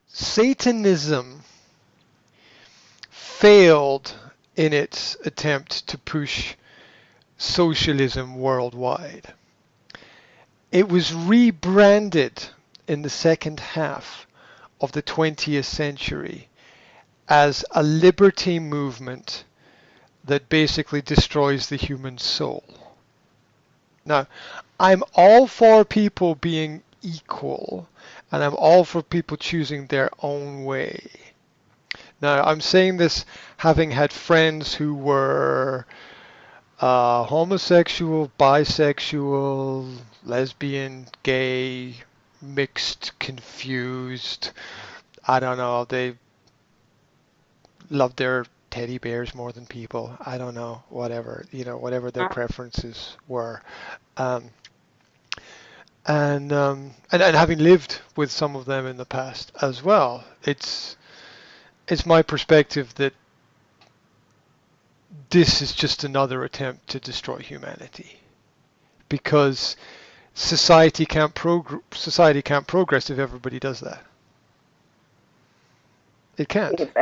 Satanism failed in its attempt to push socialism worldwide. It was rebranded in the second half of the 20th century as a liberty movement that basically destroys the human soul. Now, I'm all for people being equal, and I'm all for people choosing their own way. Now, I'm saying this having had friends who were homosexual, bisexual, lesbian, gay, mixed, confused. I don't know. They love their teddy bears more than people. I don't know. Whatever, whatever their preferences were. Um, and having lived with some of them in the past as well, it's my perspective that this is just another attempt to destroy humanity, because society can't progress if everybody does that. It can't. It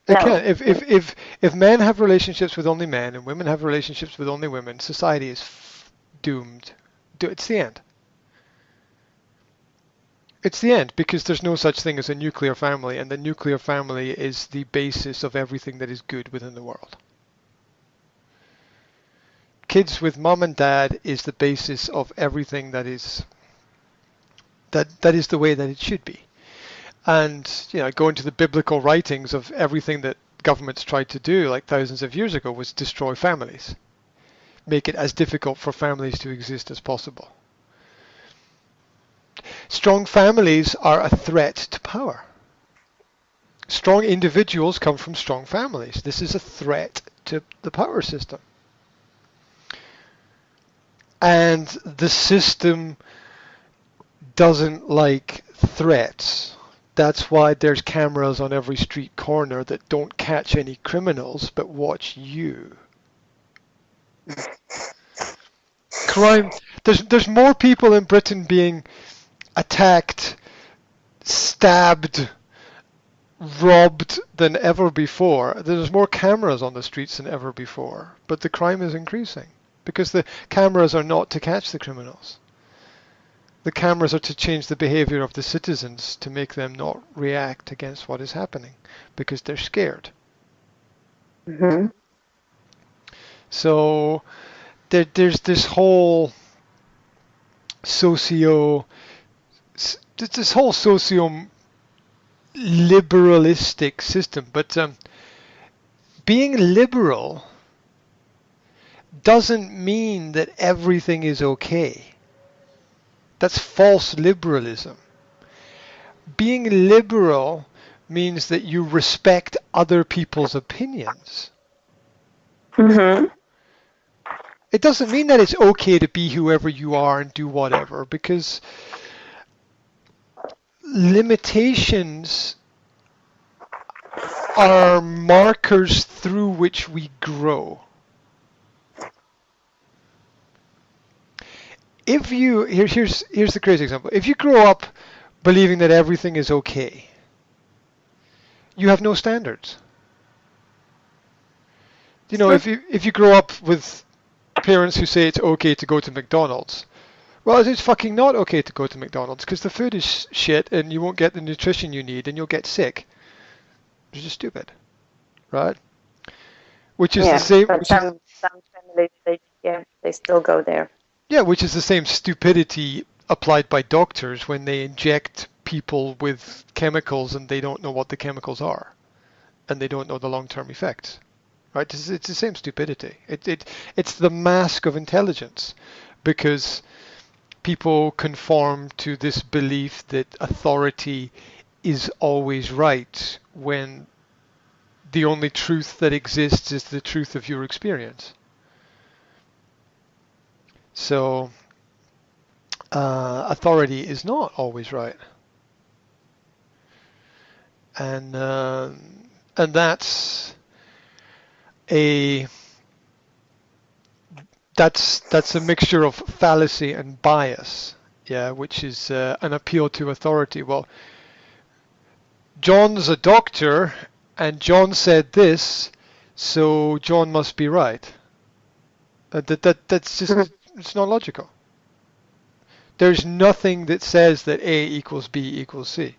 can't. If men have relationships with only men and women have relationships with only women, society is doomed. It's the end. It's the end, because there's no such thing as a nuclear family, and the nuclear family is the basis of everything that is good within the world. Kids with mom and dad is the basis of everything that is the way that it should be. And go into the biblical writings of everything that governments tried to do like thousands of years ago was destroy families, make it as difficult for families to exist as possible. Strong families are a threat to power. Strong individuals come from strong families. This is a threat to the power system. And the system doesn't like threats. That's why there's cameras on every street corner that don't catch any criminals but watch you. Crime. There's more people in Britain being attacked, stabbed, robbed than ever before. There's more cameras on the streets than ever before, but the crime is increasing because the cameras are not to catch the criminals. The cameras are to change the behavior of the citizens to make them not react against what is happening because they're scared. Mm-hmm. So there's this whole socio-liberalistic system, but being liberal doesn't mean that everything is okay. That's false liberalism. Being liberal means that you respect other people's opinions. Mm-hmm. It doesn't mean that it's okay to be whoever you are and do whatever, because limitations are markers through which we grow. Here's the crazy example. If you grow up believing that everything is okay, you have no standards. If you grow up with parents who say it's okay to go to McDonald's, well, it's fucking not okay to go to McDonald's because the food is shit and you won't get the nutrition you need and you'll get sick. It's just stupid, right? Which is the same. But some families, they still go there. Yeah, which is the same stupidity applied by doctors when they inject people with chemicals and they don't know what the chemicals are, and they don't know the long-term effects. Right? It's the same stupidity. It's the mask of intelligence, because people conform to this belief that authority is always right when the only truth that exists is the truth of your experience. So authority is not always right, and that's a mixture of fallacy and bias, which is an appeal to authority. Well, John's a doctor, and John said this, so John must be right. That's just it's not logical. There's nothing that says that A equals B equals C.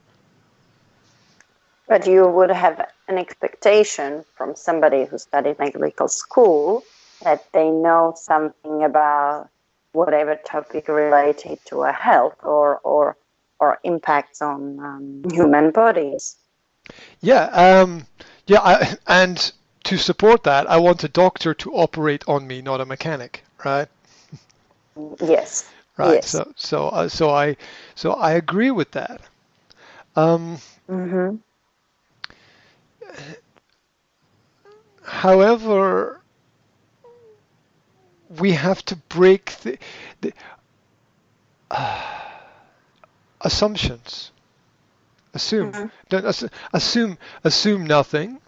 But you would have an expectation from somebody who studied medical school that they know something about whatever topic related to a health or impacts on human bodies. Yeah, and to support that, I want a doctor to operate on me, not a mechanic, right? Yes, Right. yes. So I agree with that. Um, Mm-hmm. However, we have to break the assumptions. Assume. Mm-hmm. Don't assume nothing,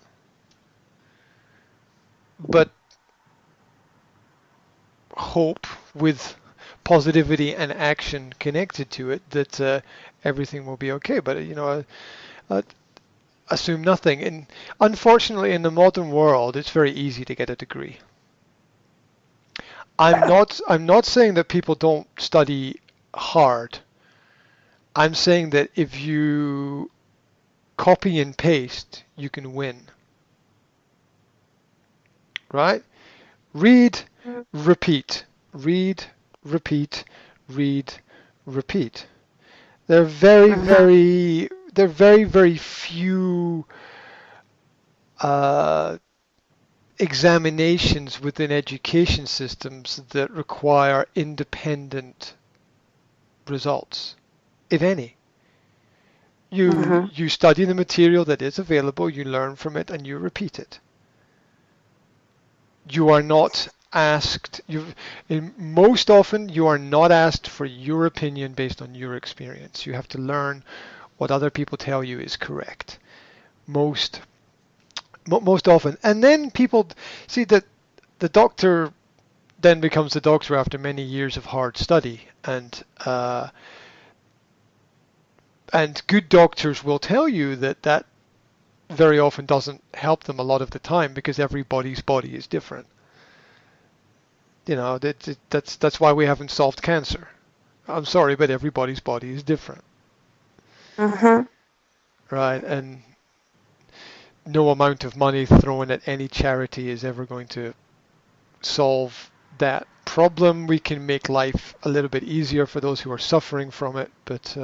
but hope with positivity and action connected to it that everything will be okay. But assume nothing. And unfortunately, in the modern world, it's very easy to get a degree. I'm not saying that people don't study hard. I'm saying that if you copy and paste, you can win. Right? Read, repeat. Read, repeat, read, repeat. There are Mm-hmm. very few uh, examinations within education systems that require independent results, if any. Mm-hmm. You study the material that is available, you learn from it, and you repeat it. You are not asked. Most often you are not asked for your opinion based on your experience. You have to learn what other people tell you is correct. Most most often, and then people see that the doctor then becomes the doctor after many years of hard study, and good doctors will tell you that that very often doesn't help them a lot of the time because everybody's body is different. That's why we haven't solved cancer. I'm sorry, but everybody's body is different, Mm-hmm. right? And no amount of money thrown at any charity is ever going to solve that problem. We can make life a little bit easier for those who are suffering from it, but